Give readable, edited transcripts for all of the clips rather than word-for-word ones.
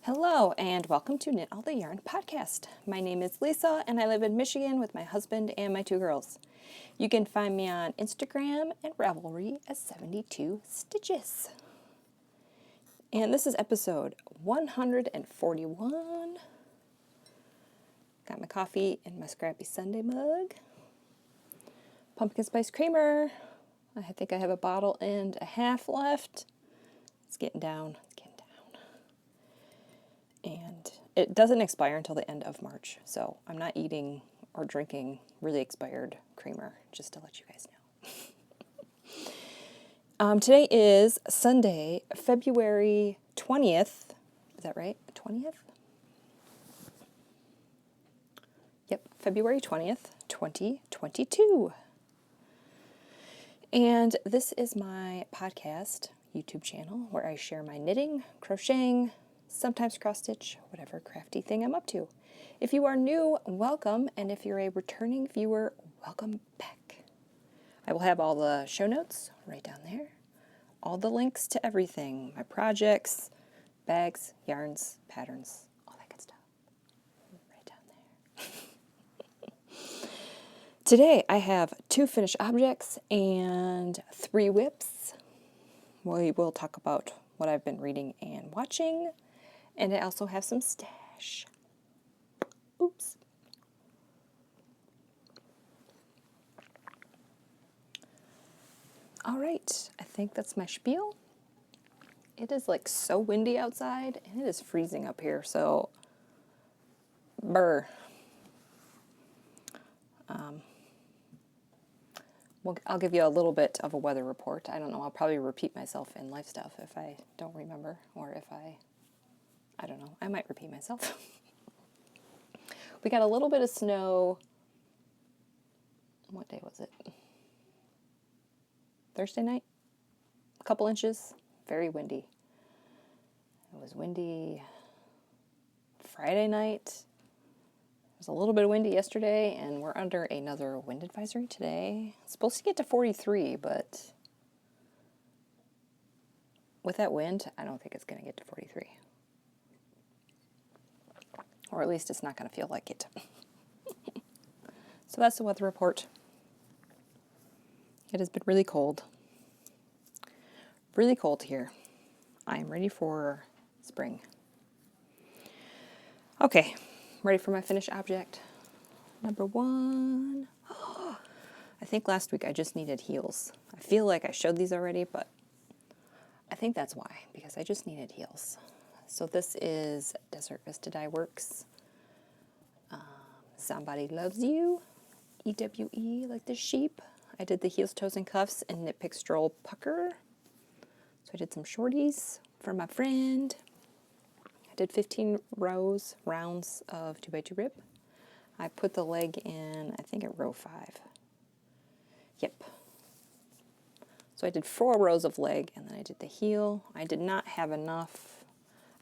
Hello and welcome to Knit All the Yarn podcast. My name is Lisa and I live in Michigan with my husband and my two girls. You can find me on Instagram and Ravelry as 72 Stitches. And this is episode 141. Got my coffee in my Scrappy Sunday mug. Pumpkin spice creamer. I think I have a bottle and a half left. It's getting down. And it doesn't expire until the end of March, so I'm not eating or drinking really expired creamer, just to let you guys know. Today is Sunday, February 20th. Is that right? 20th? Yep, February 20th, 2022. And this is my podcast YouTube channel where I share my knitting, crocheting, sometimes cross-stitch, whatever crafty thing I'm up to. If you are new, welcome, and if you're a returning viewer, welcome back. I will have all the show notes right down there, all the links to everything, my projects, bags, yarns, patterns, all that good stuff, right down there. Today I have 2 finished objects and 3 whips. We will talk about what I've been reading and watching. And I also have some stash. Oops. All right, I think that's my spiel. It is like so windy outside and it is freezing up here, so I'll give you a little bit of a weather report. I don't know, I'll probably repeat myself in life stuff if I don't remember, or if I don't know, I might repeat myself. We got a little bit of snow. What day was it? Thursday night? A couple inches. Very windy. It was windy Friday night. It was a little bit windy yesterday, and we're under another wind advisory today. It's supposed to get to 43, but with that wind, I don't think it's going to get to 43. Or at least it's not going to feel like it. So that's the weather report. It has been really cold. Really cold here. I am ready for spring. Okay, ready for my finished object. Number 1. Oh, I think last week I just needed heels. I feel like I showed these already, but I think that's why, because I just needed heels. So this is Desert Vista Dyeworks. Somebody Loves You. EWE, like the sheep. I did the heels, toes, and cuffs in Knitpicks Stroll pucker. So I did some shorties for my friend. I did 15 rounds of 2x2 rib. I put the leg in, I think at row 5. Yep. So I did 4 rows of leg, and then I did the heel. I did not have enough.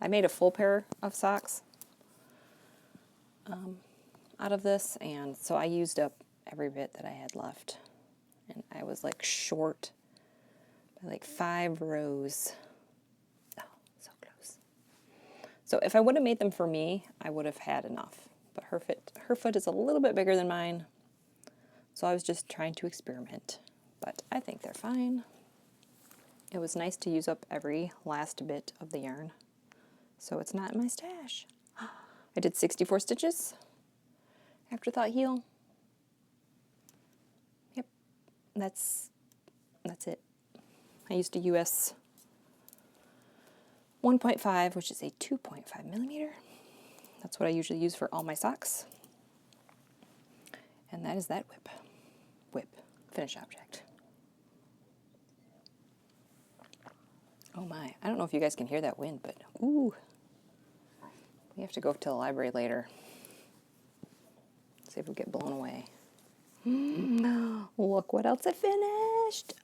I made a full pair of socks out of this, and so I used up every bit that I had left. And I was like short by like 5 rows. Oh, so close. So if I would have made them for me, I would have had enough. But her foot is a little bit bigger than mine, so I was just trying to experiment. But I think they're fine. It was nice to use up every last bit of the yarn, so it's not in my stash. I did 64 stitches. Afterthought heel. Yep, that's it. I used a US 1.5, which is a 2.5 millimeter. That's what I usually use for all my socks. And that is that whip, finish object. Oh my, I don't know if you guys can hear that wind, but ooh. We have to go to the library later. See if we get blown away. Look what else I finished.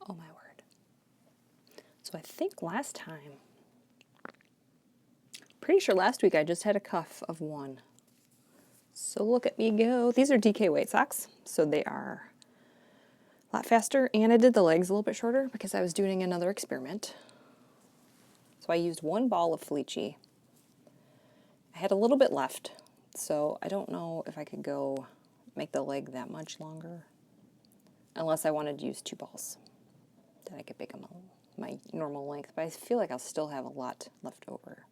Oh my word. So I think last time, pretty sure last week I just had a cuff of 1. So look at me go. These are DK weight socks, so they are a lot faster, and I did the legs a little bit shorter because I was doing another experiment. So I used 1 ball of Felici. I had a little bit left, so I don't know if I could go make the leg that much longer, unless I wanted to use 2 balls. Then I could make them my normal length, but I feel like I'll still have a lot left over.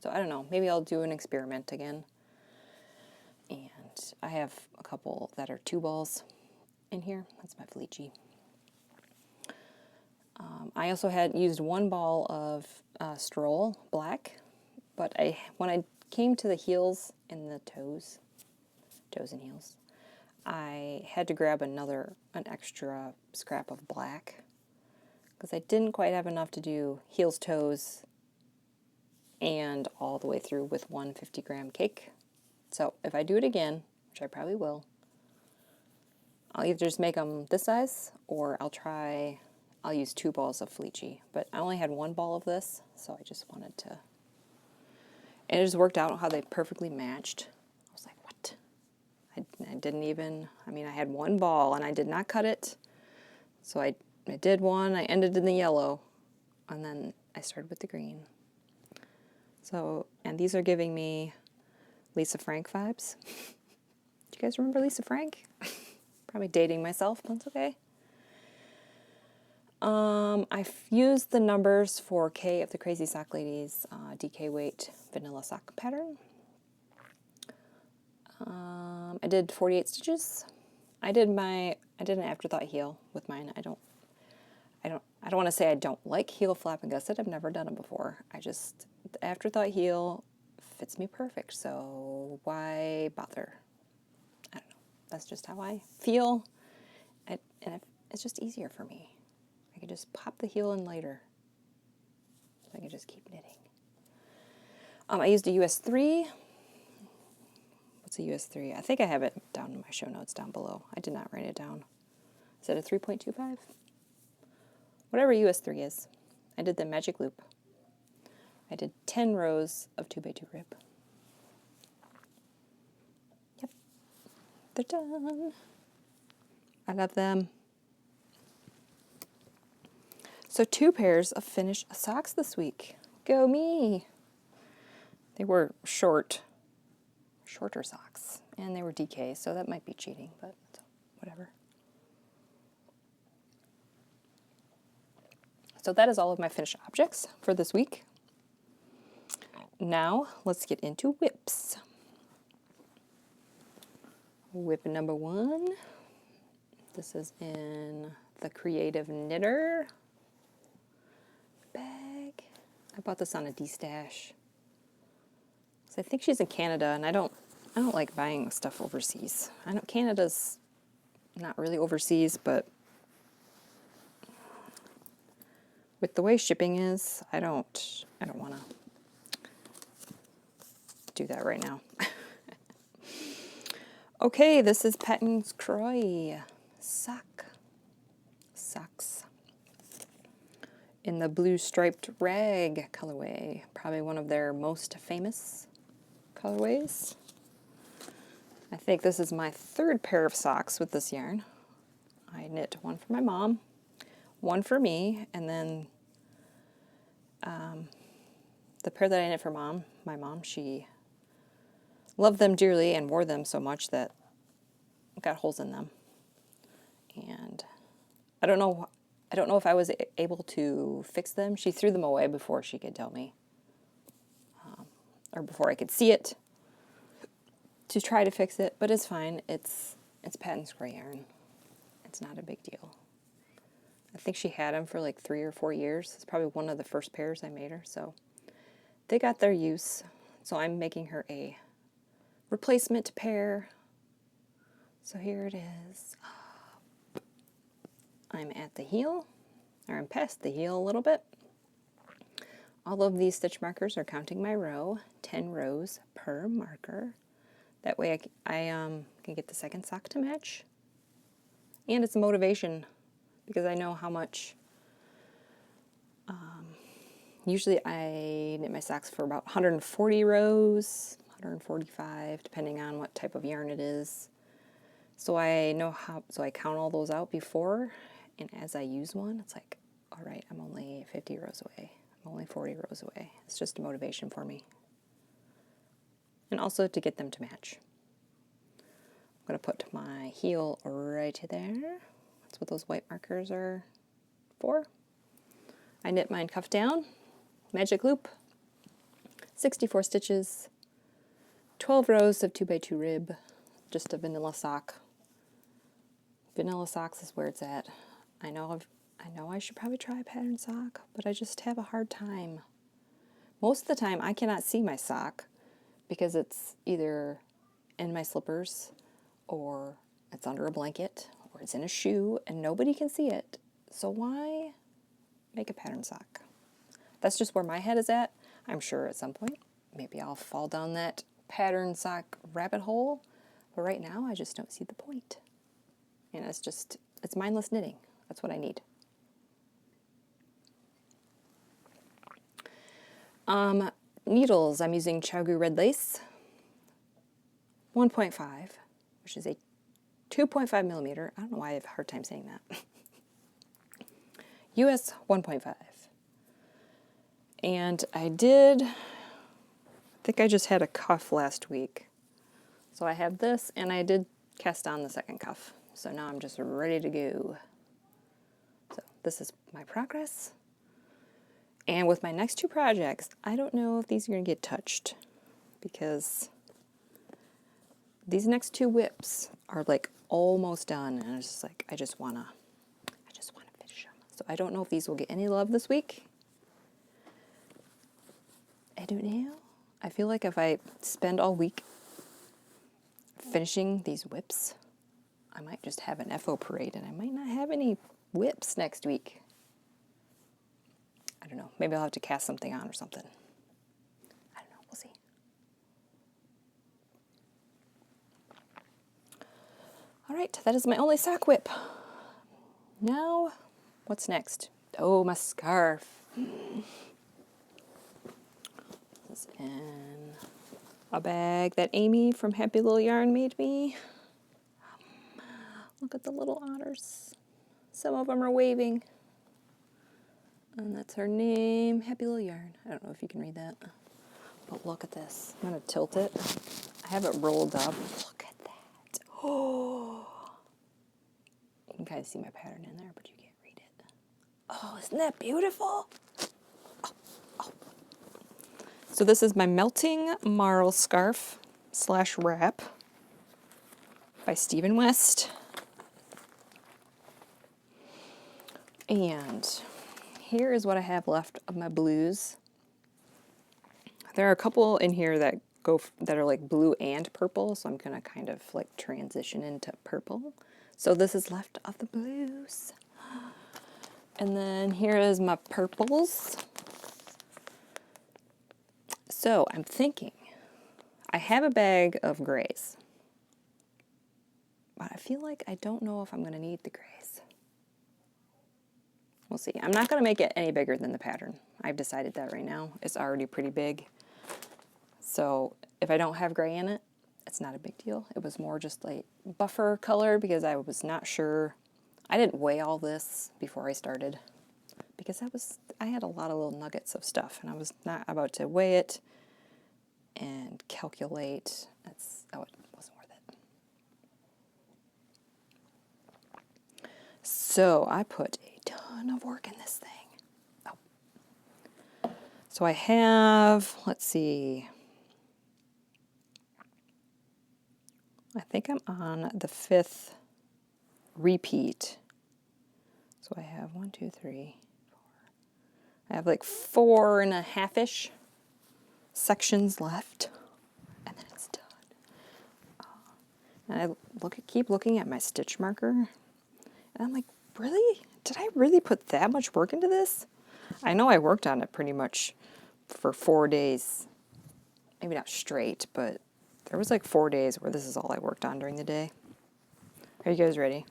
So I don't know, maybe I'll do an experiment again. And I have a couple that are 2 balls in here. That's my Felici. I also had used 1 ball of Stroll black, but when I came to the heels and the toes and heels, I had to grab an extra scrap of black because I didn't quite have enough to do heels, toes, and all the way through with 1 50-gram cake. So if I do it again, which I probably will, I'll either just make them this size, or I'll use 2 balls of Felici. But I only had 1 ball of this, so I just wanted to, and it just worked out how they perfectly matched. I was like, what? I didn't even, I had 1 ball and I did not cut it. So I did one, I ended in the yellow, and then I started with the green. So, and these are giving me Lisa Frank vibes. Do you guys remember Lisa Frank? Probably dating myself, but that's okay. I've used the numbers for K of the Crazy Sock Ladies DK weight vanilla sock pattern. I did 48 stitches. I did an afterthought heel with mine. I don't want to say I don't like heel flap and gusset. I've never done it before. The afterthought heel fits me perfect, so why bother? I don't know. That's just how I feel, it's just easier for me. I can just pop the heel in later, so I can just keep knitting. I used a US 3. What's a US 3? I think I have it down in my show notes down below. I did not write it down. Is it a 3.25? Whatever US 3 is. I did the magic loop. I did 10 rows of 2x2 rib. Yep. They're done. I love them. So 2 pairs of finished socks this week. Go me! They were shorter socks, and they were DK, so that might be cheating, but whatever. So that is all of my finished objects for this week. Now, let's get into whips. Whip number 1. This is in the Creative Knitter bag. I bought this on a D-stash. So I think she's in Canada, and I don't like buying stuff overseas. Canada's not really overseas, but with the way shipping is, I don't want to do that right now. Okay, this is Patons Kroy socks in the blue striped Ragg colorway. Probably one of their most famous colorways. I think this is my 3rd pair of socks with this yarn. I knit 1 for my mom, 1 for me, and then the pair that I knit for my mom, she loved them dearly and wore them so much that got holes in them. And I don't know if I was able to fix them. She threw them away before she could tell me, or before I could see it to try to fix it, but it's fine. It's Patons Kroy yarn. It's not a big deal. I think she had them for like 3 or 4 years. It's probably one of the first pairs I made her, so they got their use. So I'm making her a replacement pair. So here it is. I'm at the heel, or I'm past the heel a little bit. All of these stitch markers are counting my row, 10 rows per marker. That way I can get the second sock to match. And it's a motivation because I know how much, usually I knit my socks for about 140 rows, 145, depending on what type of yarn it is. So I count all those out before, and as I use one, it's like, all right, I'm only 50 rows away. I'm only 40 rows away. It's just a motivation for me. And also to get them to match. I'm going to put my heel right there. That's what those white markers are for. I knit mine cuff down, magic loop, 64 stitches, 12 rows of 2x2 rib, just a vanilla sock. Vanilla socks is where it's at. I know I should probably try a pattern sock, but I just have a hard time. Most of the time I cannot see my sock because it's either in my slippers or it's under a blanket or it's in a shoe and nobody can see it. So why make a pattern sock? That's just where my head is at. I'm sure at some point maybe I'll fall down that pattern sock rabbit hole, but right now I just don't see the point. And it's mindless knitting. That's what I need. Needles, I'm using Chiaogoo red lace, 1.5, which is a 2.5 millimeter. I don't know why I have a hard time saying that. US 1.5. And I think I just had a cuff last week. So I have this, and I did cast on the second cuff. So now I'm just ready to go. So this is my progress. And with my next two projects, I don't know if these are going to get touched because these next two whips are like almost done, and it's just like I just wanna finish them. So I don't know if these will get any love this week. I don't know. I feel like if I spend all week finishing these whips, I might just have an FO parade, and I might not have any whips next week. I don't know. Maybe I'll have to cast something on or something. I don't know. We'll see. All right, that is my only sock whip. Now, what's next? Oh, my scarf. This is in a bag that Amie from Happy Little Yarn made me. Look at the little otters. Some of them are waving. And that's her name, Happy Little Yarn. I don't know if you can read that. But look at this. I'm going to tilt it. I have it rolled up. Look at that. Oh. You can kind of see my pattern in there, but you can't read it. Oh, isn't that beautiful? Oh. So this is my Melting Marl Scarf / wrap by Stephen West. And here is what I have left of my blues. There are a couple in here that are like blue and purple, so I'm gonna kind of like transition into purple. So this is left of the blues. And then here is my purples. So I'm thinking, I have a bag of grays, but I feel like I don't know if I'm gonna need the grays. We'll see. I'm not going to make it any bigger than the pattern. I've decided that right now. It's already pretty big. So if I don't have gray in it, it's not a big deal. It was more just like buffer color because I was not sure. I didn't weigh all this before I started because I had a lot of little nuggets of stuff and I was not about to weigh it and calculate. It wasn't worth it. So I put a ton of work in this thing. Oh. So I have, let's see, I think I'm on the 5th repeat. So I have 1, 2, 3, 4. I have like 4.5-ish sections left, and then it's done. And I keep looking at my stitch marker, and I'm like, really? Did I really put that much work into this? I know I worked on it pretty much for 4 days. Maybe not straight, but there was like 4 days where this is all I worked on during the day. Are you guys ready?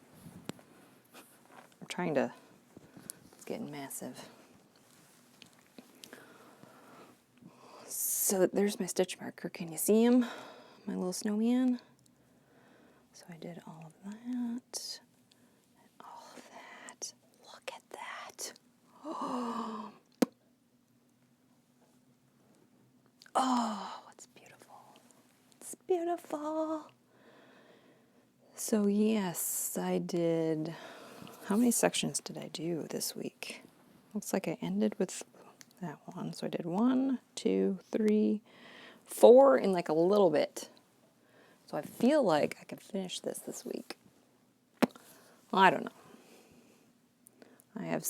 I'm trying to... It's getting massive. So there's my stitch marker. Can you see him? My little snowman. So I did all of that. All of that. Look at that. Oh. It's beautiful. So yes, I did, how many sections did I do this week? Looks like I ended with that one. So I did 1, 2, 3, 4 in like a little bit. So I feel like I could finish this week. Well, I don't know. I have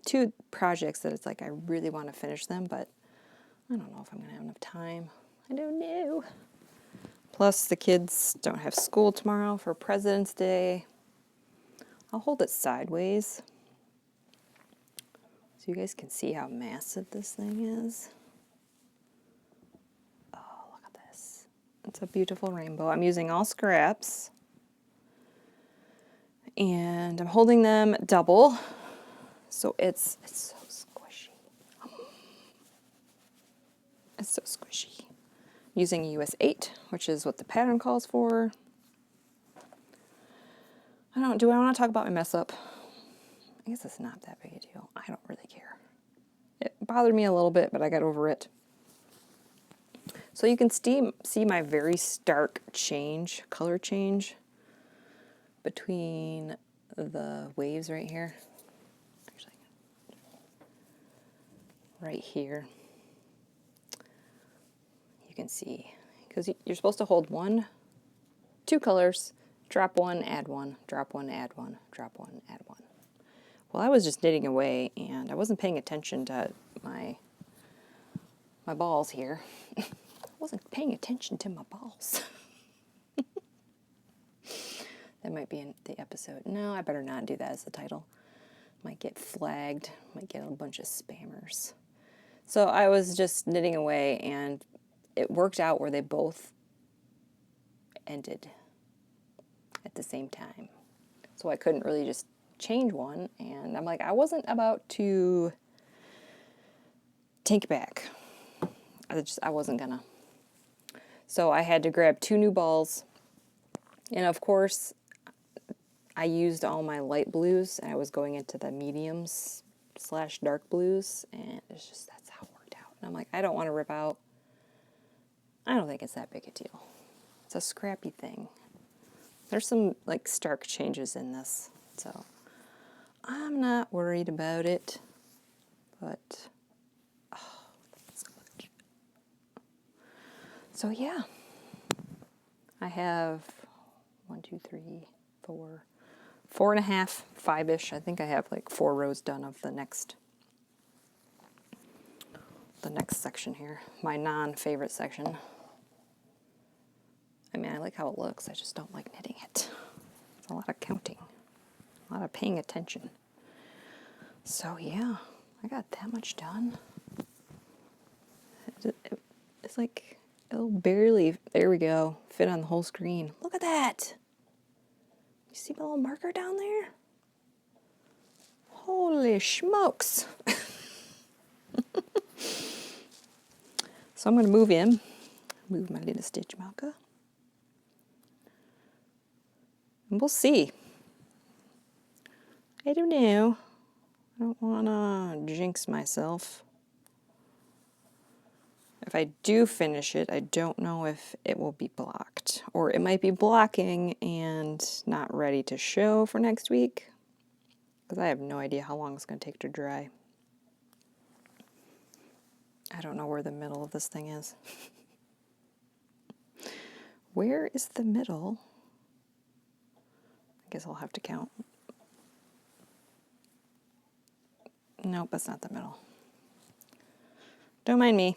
2 projects that it's like I really want to finish them, but I don't know if I'm going to have enough time. I don't know. Plus the kids don't have school tomorrow for President's Day. I'll hold it sideways so you guys can see how massive this thing is. Oh, look at this. It's a beautiful rainbow. I'm using all scraps. And I'm holding them double. So it's so squishy. It's so squishy. Using US 8, which is what the pattern calls for. Do I want to talk about my mess up? I guess it's not that big a deal. I don't really care. It bothered me a little bit, but I got over it. So you can see my very stark color change between the waves right here. Actually, right here. You can see, because you're supposed to hold 2 colors, drop 1, add 1, drop 1, add 1, drop 1, add 1. Well, I was just knitting away, and I wasn't paying attention to my balls here. I wasn't paying attention to my balls. That might be in the episode. No, I better not do that as the title. Might get flagged. Might get a bunch of spammers. So I was just knitting away, and it worked out where they both ended at the same time. So I couldn't really just change one, and I'm like, I wasn't about to take back. I wasn't gonna. So I had to grab 2 new balls, and of course I used all my light blues, and I was going into the mediums / dark blues, and it's just, that's how it worked out. And I'm like, I don't want to rip out. I don't think it's that big a deal. It's a scrappy thing. There's some like stark changes in this, so I'm not worried about it. But that's clutch. So yeah, I have 1, 2, 3, 4, 4.5, 5-ish. I think I have like 4 rows done of the next section here. My non-favorite section. I mean, I like how it looks. I just don't like knitting it. It's a lot of counting, a lot of paying attention. So yeah, I got that much done. It's like, it'll barely, there we go, fit on the whole screen. Look at that. You see my little marker down there? Holy smokes. So I'm going to move my little stitch marker. And we'll see. I don't know. I don't want to jinx myself. If I do finish it, I don't know if it will be blocked. Or it might be blocking and not ready to show for next week. Because I have no idea how long it's going to take to dry. I don't know where the middle of this thing is. Where is the middle? I guess I'll have to count. Nope, that's not the middle. Don't mind me.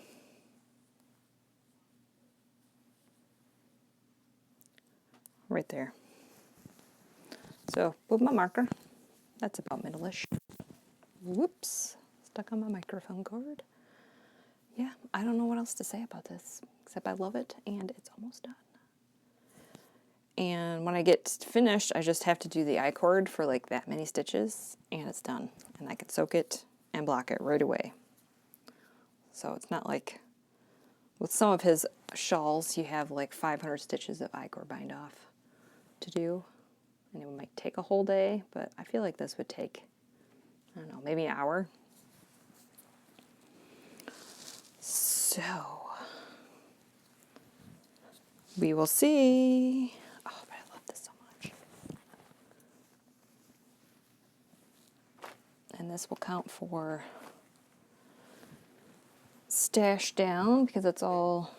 Right there. So, with my marker, that's about middle-ish. Whoops, stuck on my microphone cord. Yeah, I don't know what else to say about this, except I love it, and it's almost done. And when I get finished, I just have to do the I-cord for like that many stitches, and it's done. And I can soak it and block it right away. So it's not like, with some of his shawls, you have like 500 stitches of I-cord bind off to do. And it might take a whole day, but I feel like this would take, I don't know, maybe an hour. So, We will see. Oh, but I love this so much. And this will count for stash down because it's all,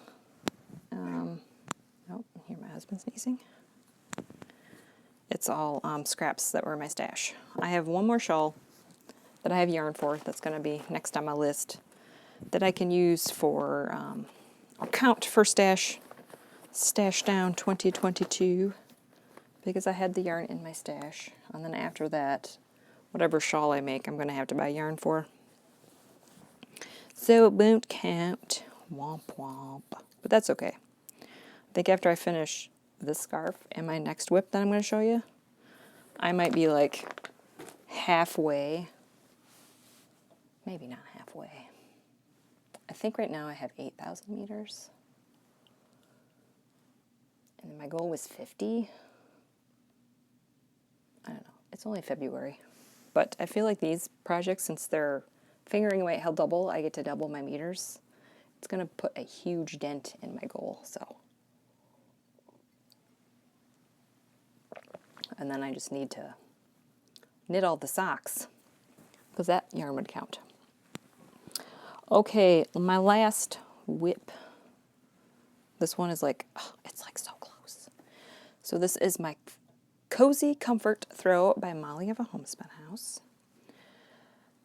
oh, I hear my husband sneezing. It's all scraps that were in my stash. I have one more shawl that I have yarn for that's going to be next on my list that I can use for, or count for stash down 2022 because I had the yarn in my stash. And then after that, whatever shawl I make, I'm going to have to buy yarn for. So it won't count. Womp womp. But that's okay. I think after I finish this scarf and my next whip that I'm going to show you, I might be like halfway. Maybe not halfway. I think right now I have 8,000 meters. And my goal was 50. I don't know. It's only February. But I feel like these projects, since they're fingering away at how double, I get to double my meters. It's going to put a huge dent in my goal, so. And then I just need to knit all the socks, because that yarn would count. Okay, my last whip. This one is like, oh, it's like so close. So this is my Cozy Comfort Throw by Molly of a Homespun House.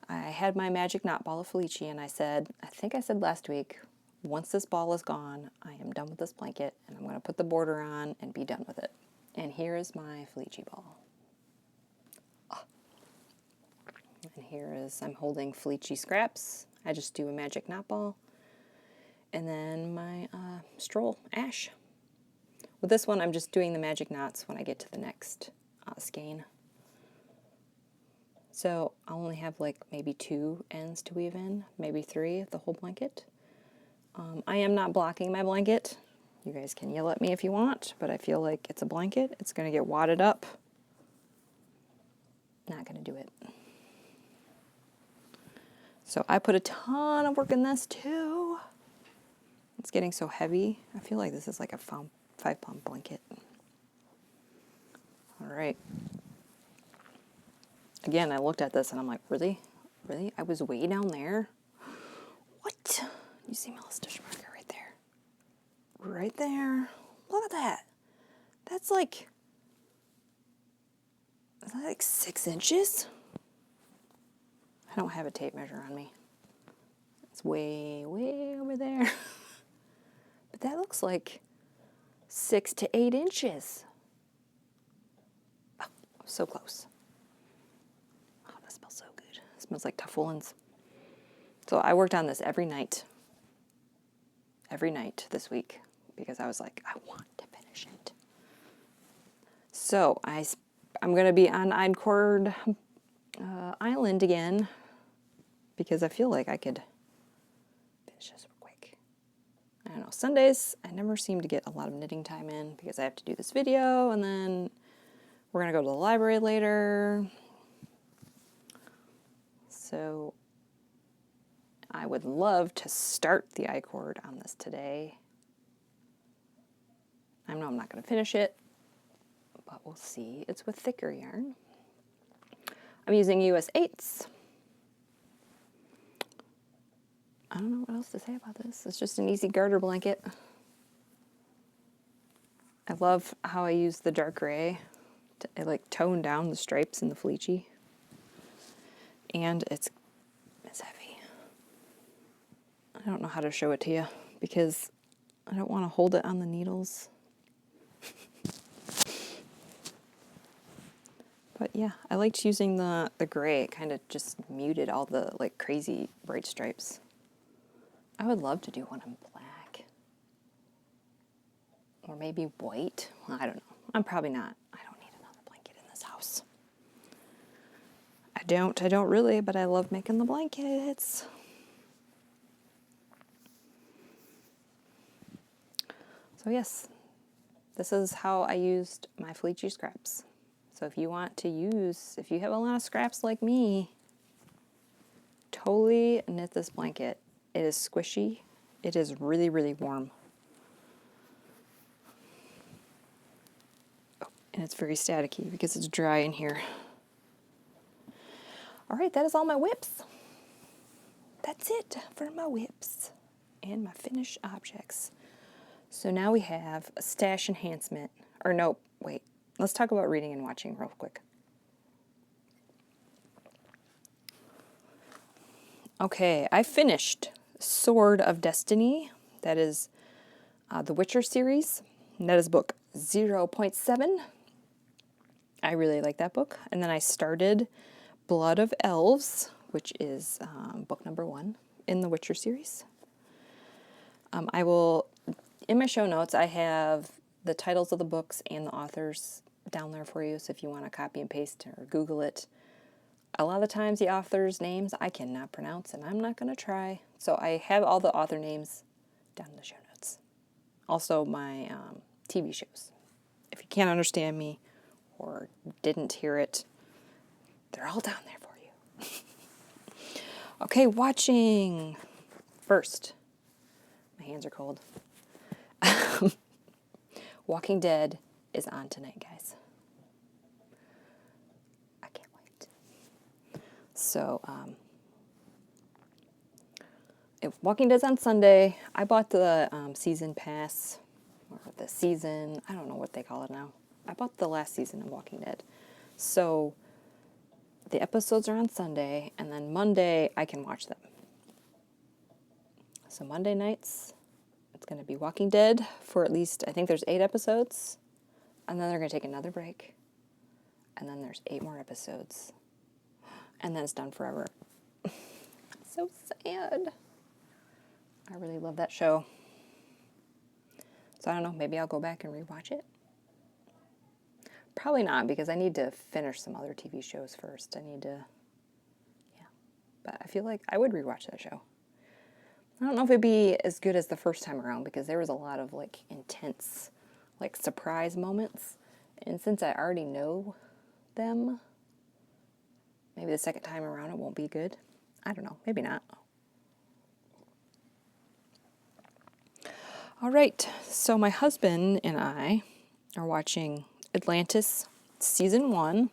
I had my magic knot ball of Felici, and I think I said last week, once this ball is gone, I am done with this blanket, and I'm going to put the border on and be done with it. And here is my Felici ball. Oh. And here is, I'm holding Felici scraps. I just do a magic knot ball. And then my Stroll ash. With this one, I'm just doing the magic knots when I get to the next skein. So I'll only have like maybe 2 ends to weave in, maybe 3 of the whole blanket. I am not blocking my blanket. You guys can yell at me if you want, but I feel like it's a blanket. It's going to get wadded up. Not going to do it. So I put a ton of work in this too. It's getting so heavy. I feel like this is like a 5-pound blanket. All right. Again, I looked at this and I'm like, really? Really? I was way down there? What? You see my little stitch marker right there? Right there. Look at that. That's like, is that like 6 inches? I don't have a tape measure on me. It's way, way over there. But that looks like 6 to 8 inches. Oh, so close. Oh, that smells so good. It smells like tough woolens. So I worked on this every night this week because I was like, I want to finish it. So I'm going to be on Eincord Island again because I feel like I could finish this real quick. I don't know, Sundays I never seem to get a lot of knitting time in because I have to do this video and then we're going to go to the library later. So I would love to start the I-cord on this today. I know I'm not going to finish it, but we'll see. It's with thicker yarn. I'm using US 8s. I don't know what else to say about this. It's just an easy garter blanket. I love how I use the dark gray to like tone down the stripes in the Felici. And it's heavy. I don't know how to show it to you because I don't want to hold it on the needles. But yeah, I liked using the gray. It kind of just muted all the like crazy bright stripes. I would love to do one in black. Or maybe white. Well, I don't know. I'm probably not. I don't need another blanket in this house. I don't really, but I love making the blankets. So yes, this is how I used my Felici scraps. So if you want to if you have a lot of scraps like me, totally knit this blanket. It is squishy. It is really, really warm. And it's very staticky because it's dry in here. All right, that is all my whips. That's it for my whips and my finished objects. So now we have a stash enhancement. Or no, wait. Let's talk about reading and watching real quick. Okay, I finished Sword of Destiny. That is the Witcher series. And that is book 0.7. I really like that book. And then I started Blood of Elves, which is book number 1 in the Witcher series. I will, in my show notes, I have the titles of the books and the authors down there for you. So if you want to copy and paste or Google it, a lot of the times the authors' names I cannot pronounce, and I'm not going to try. So I have all the author names down in the show notes. Also my TV shows. If you can't understand me or didn't hear it, they're all down there for you. Okay, watching. First, my hands are cold. Walking Dead is on tonight, guys. I can't wait. So, Walking Dead's on Sunday. I bought the season pass, or the season, I don't know what they call it now. I bought the last season of Walking Dead. So, the episodes are on Sunday, and then Monday I can watch them. So Monday nights, it's going to be Walking Dead for at least, I think there's 8 episodes, and then they're going to take another break, and then there's 8 more episodes, and then it's done forever. So sad. I really love that show. So I don't know, maybe I'll go back and rewatch it. Probably not, because I need to finish some other TV shows first. But I feel like I would rewatch that show. I don't know if it'd be as good as the first time around, because there was a lot of, like, intense, like, surprise moments. And since I already know them, maybe the second time around it won't be good. I don't know. Maybe not. All right. So my husband and I are watching Atlantis Season 1.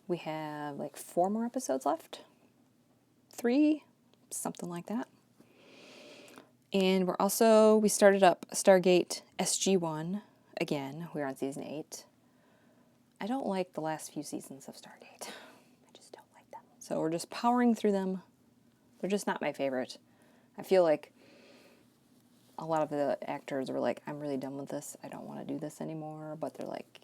We have like 4 more episodes left. 3, something like that. And we started up Stargate SG1 again. We're on Season 8. I don't like the last few seasons of Stargate. I just don't like them. So we're just powering through them. They're just not my favorite. I feel like a lot of the actors were like, I'm really done with this. I don't want to do this anymore. But they're like,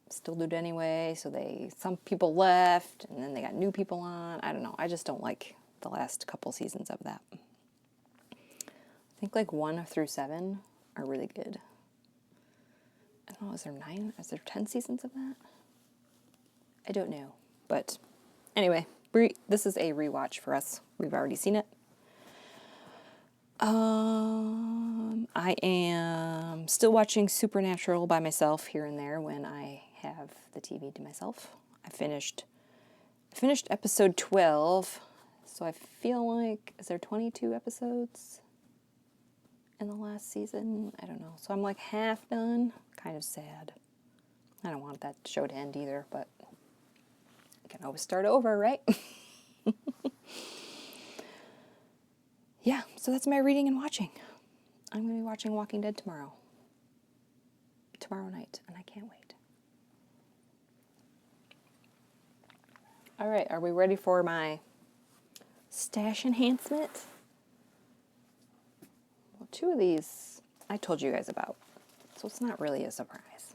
still do it anyway. So some people left, and then they got new people on. I don't know. I just don't like the last couple seasons of that. I think like 1 through 7 are really good. I don't know, is there 9? Is there 10 seasons of that? I don't know. But anyway, this is a rewatch for us. We've already seen it. I am still watching Supernatural by myself here and there when I have the TV to myself. I finished episode 12, so I feel like, is there 22 episodes in the last season? I don't know. So I'm like half done. Kind of sad. I don't want that show to end either, but I can always start over, right? Yeah, so that's my reading and watching. I'm going to be watching Walking Dead tomorrow night, and I can't wait. All right, are we ready for my stash enhancement? Well, 2 of these I told you guys about, so it's not really a surprise.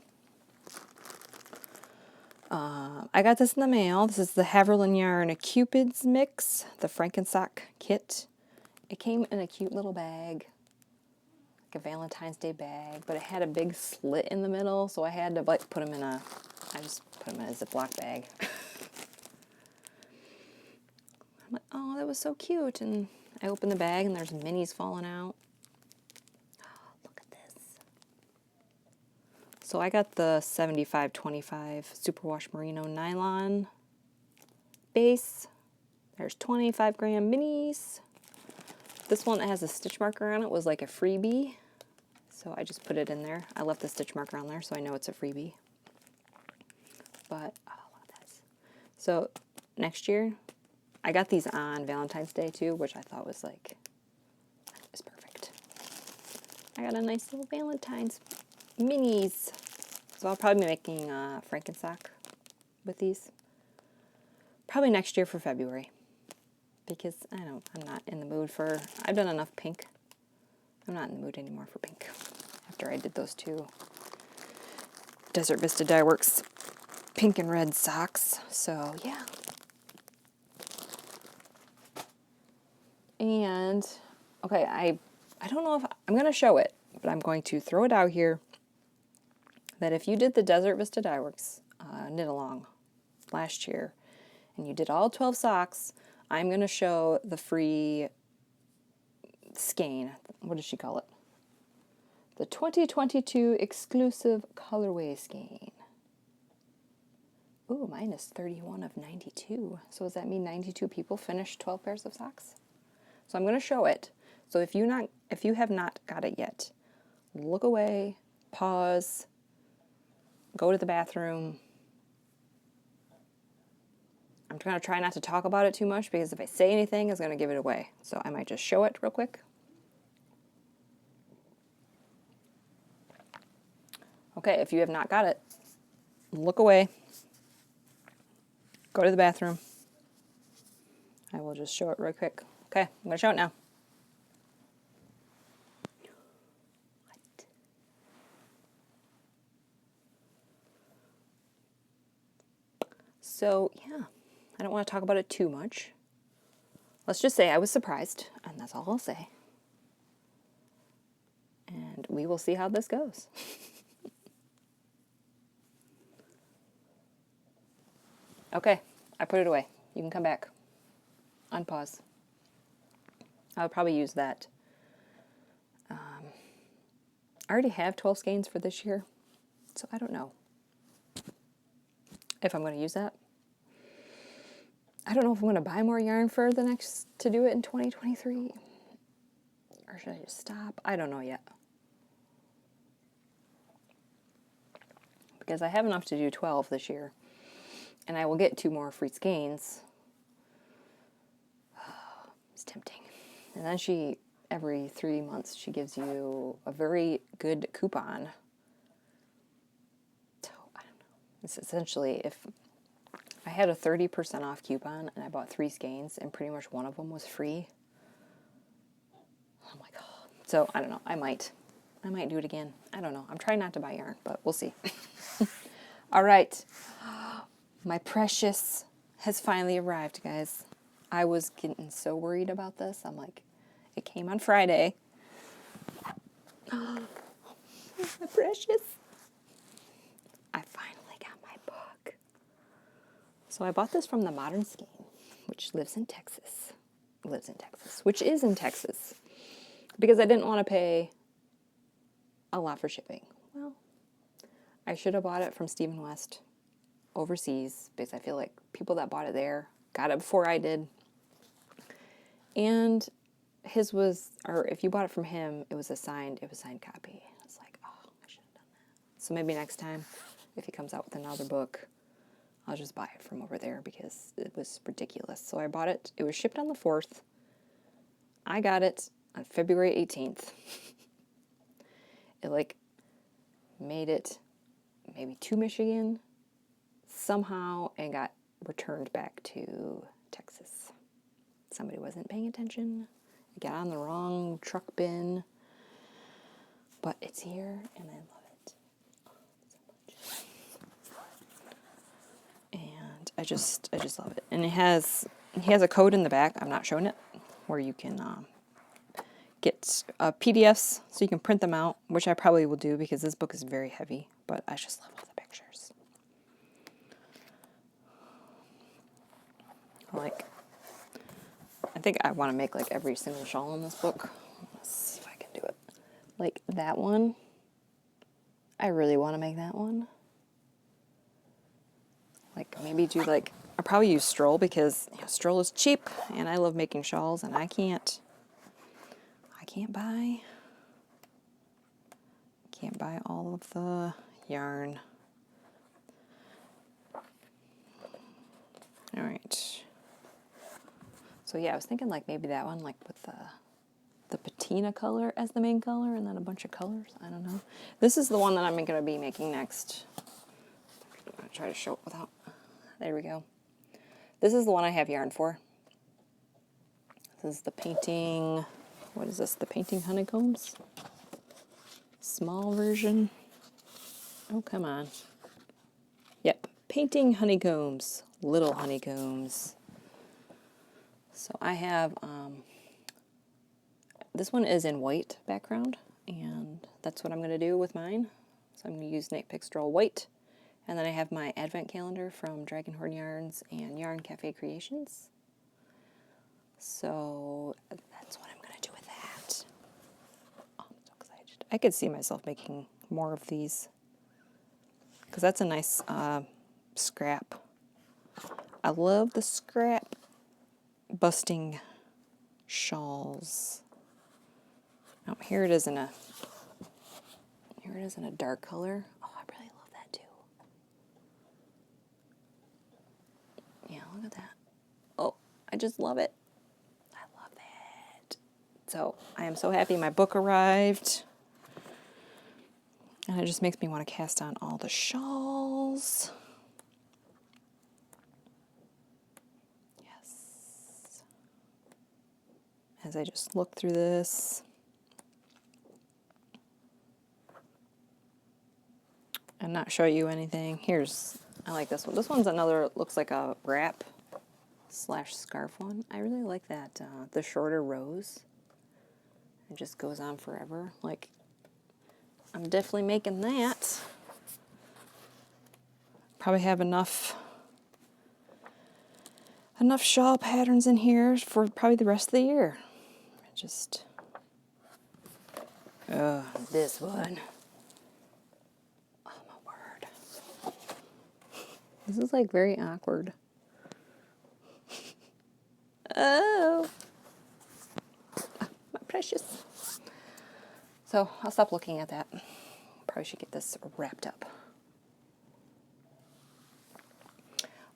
I got this in the mail. This is the Haverland Yarn Cupid's Mix, the Frankensock kit. It came in a cute little bag, like a Valentine's Day bag, but it had a big slit in the middle, so I had to like I just put them in a Ziploc bag. I'm like, oh, that was so cute, and I opened the bag, and there's minis falling out. Oh, look at this. So I got the 75-25 Superwash Merino Nylon base. There's 25 gram minis. This one that has a stitch marker on it was like a freebie. So I just put it in there. I left the stitch marker on there so I know it's a freebie. But, oh, look at this. So next year, I got these on Valentine's Day too, which I thought was like, is perfect. I got a nice little Valentine's minis. So I'll probably be making a Frankensock with these. Probably next year for February. Because I'm not in the mood for, I've done enough pink. I'm not in the mood anymore for pink. After I did those two Desert Vista Dyeworks pink and red socks. So yeah. And okay, I don't know if I'm going to show it, but I'm going to throw it out here that if you did the Desert Vista Dyeworks knit along last year and you did all 12 socks, I'm going to show the free skein. What does she call it? The 2022 exclusive colorway skein. Ooh, mine is 31 of 92. So does that mean 92 people finished 12 pairs of socks? So I'm going to show it. So if you have not got it yet, look away, pause, go to the bathroom. I'm going to try not to talk about it too much because if I say anything, it's going to give it away. So I might just show it real quick. Okay, if you have not got it, look away, go to the bathroom. I will just show it real quick. Okay, I'm going to show it now. So, yeah, I don't want to talk about it too much. Let's just say I was surprised, and that's all I'll say. And we will see how this goes. Okay, I put it away. You can come back. Unpause. I'll probably use that. I already have 12 skeins for this year, so I don't know if I'm going to use that. I don't know if I'm going to buy more yarn for the next, to do it in 2023. Or should I just stop? I don't know yet. Because I have enough to do 12 this year. And I will get 2 more free skeins. It's tempting. And then every 3 months, she gives you a very good coupon. So, I don't know. It's essentially, if I had a 30% off coupon and I bought 3 skeins and pretty much one of them was free. I'm like, oh. So, I don't know. I might do it again. I don't know. I'm trying not to buy yarn, but we'll see. All right. My precious has finally arrived, guys. I was getting so worried about this. I'm like, it came on Friday. Oh, my precious. I finally got my book. So I bought this from the Modern Skein, which which is in Texas. Because I didn't want to pay a lot for shipping. Well, I should have bought it from Stephen West overseas because I feel like people that bought it there got it before I did. And his was, or if you bought it from him, it was signed copy. I was like, oh, I should have done that. So maybe next time, if he comes out with another book, I'll just buy it from over there because it was ridiculous. So I bought it. It was shipped on the 4th. I got it on February 18th. It made it maybe to Michigan somehow and got returned back to Texas. Somebody wasn't paying attention. It got on the wrong truck bin. But it's here and I love it so much. And I just love it. And he has a code in the back. I'm not showing it, where you can get PDFs so you can print them out, which I probably will do because this book is very heavy, but I just love all the pictures. I think I want to make every single shawl in this book. Let's see if I can do it. Like that one. I really want to make that one. Maybe do I'll probably use Stroll because Stroll is cheap and I love making shawls and I can't buy Can't buy all of the yarn. All right. So yeah, I was thinking like maybe that one, like with the patina color as the main color and then a bunch of colors. I don't know. This is the one that I'm going to be making next. I'm going to try to show it without. There we go. This is the one I have yarn for. This is the painting. What is this? The painting honeycombs? Small version. Oh, come on. Yep. Painting honeycombs. Little honeycombs. So I have, this one is in white background, and that's what I'm going to do with mine. So I'm going to use Knitpicks Stroll white, and then I have my advent calendar from Dragonhorn Yarns and Yarn Cafe Creations. So that's what I'm going to do with that. Oh, I'm so excited. I could see myself making more of these, because that's a nice scrap. I love the scrap busting shawls. Oh, here it is in a dark color. Oh, I really love that too. Yeah, look at that. Oh, I just love it. I love it. So I am so happy my book arrived. And it just makes me want to cast on all the shawls. Yes. As I just look through this. And not show you anything. I like this one. This one's another, looks like a wrap / scarf one. I really like that, the shorter rows. It just goes on forever. Like, I'm definitely making that. Probably have enough shawl patterns in here for probably the rest of the year. This one. This is like very awkward. Oh, my precious. So I'll stop looking at that. Probably should get this wrapped up.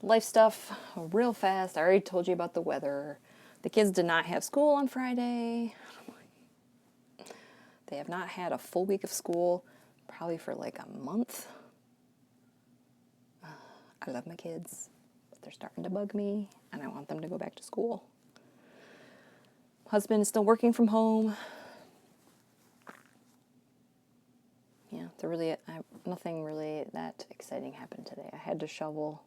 Life stuff real fast. I already told you about the weather. The kids did not have school on Friday. They have not had a full week of school probably for like a month. I love my kids, but they're starting to bug me, and I want them to go back to school. Husband is still working from home. Yeah, nothing really that exciting happened today. I had to shovel.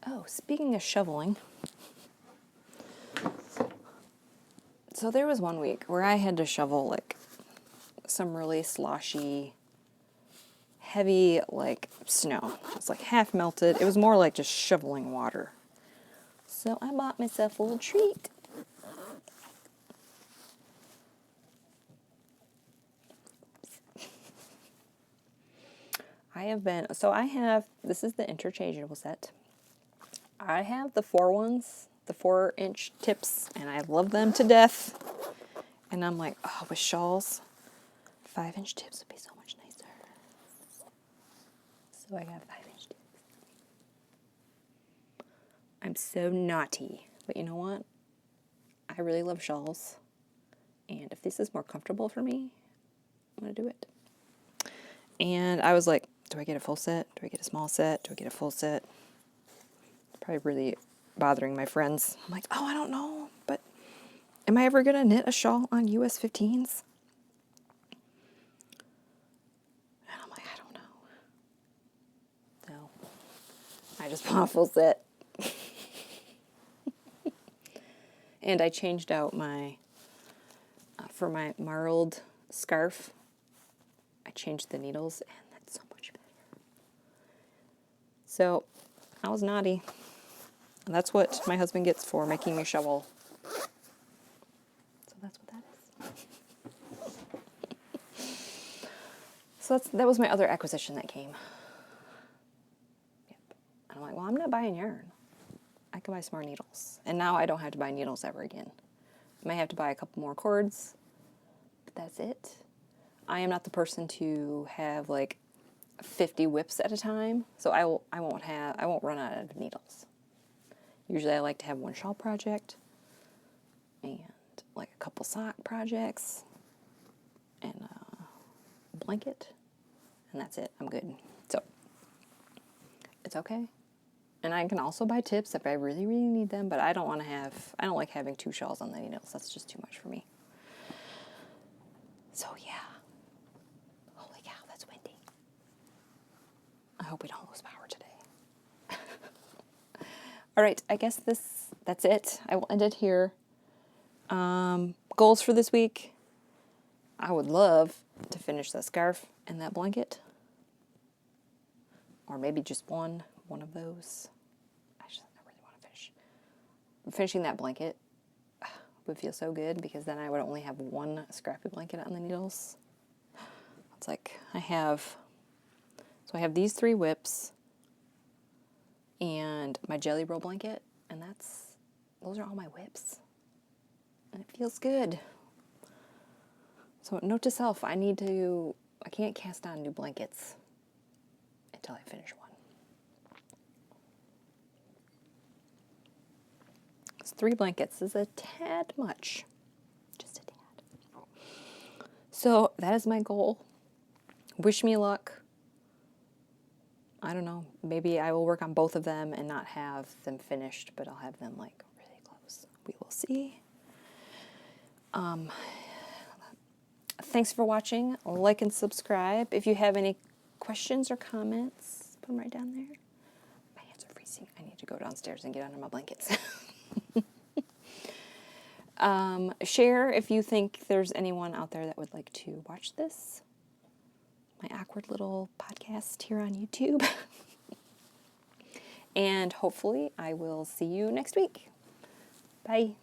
Oh, speaking of shoveling. So there was one week where I had to shovel like some really sloshy, heavy like snow. It's like half melted. It was more like just shoveling water. So I bought myself a little treat. This is the interchangeable set. I have the 4-1s, the 4-inch tips, and I love them to death. And I'm like, oh, with shawls, 5-inch tips would be so much nicer. So I got 5-inch tips. I'm so naughty. But you know what? I really love shawls. And if this is more comfortable for me, I'm going to do it. And I was like, do I get a full set? Do I get a small set? Do I get a full set? Probably really bothering my friends. I'm like, oh, I don't know, but am I ever going to knit a shawl on US 15s? And I'm like, I don't know. So I just bought a full set. And I changed out for my marled scarf, I changed the needles, and that's so much better. So I was naughty. And that's what my husband gets for making me shovel. So that's what that is. So that was my other acquisition that came. Yep. And I'm like, well, I'm not buying yarn. I can buy some more needles. And now I don't have to buy needles ever again. I might have to buy a couple more cords. But that's it. I am not the person to have like 50 whips at a time, so I won't run out of needles. Usually I like to have one shawl project and like a couple sock projects and a blanket, and that's it. I'm good. So it's okay. And I can also buy tips if I really, really need them, but I don't like having 2 shawls on the needles. That's just too much for me. So yeah. Holy cow, that's windy. I hope we don't lose power today. All right, I guess that's it. I will end it here. Goals for this week. I would love to finish that scarf and that blanket. Or maybe just one of those. Actually, I really want to finish. Finishing that blanket would feel so good because then I would only have one scrappy blanket on the needles. It's like I have these 3 whips and my jelly roll blanket, and those are all my whips. And it feels good. So note to self, I can't cast on new blankets until I finish one. 3 blankets is a tad much. Just a tad. So that is my goal. Wish me luck. I don't know. Maybe I will work on both of them and not have them finished, but I'll have them like really close. We will see. Thanks for watching. Like and subscribe. If you have any questions or comments, put them right down there. My hands are freezing. I need to go downstairs and get under my blankets. Share if you think there's anyone out there that would like to watch this. My awkward little podcast here on YouTube. And hopefully I will see you next week. Bye.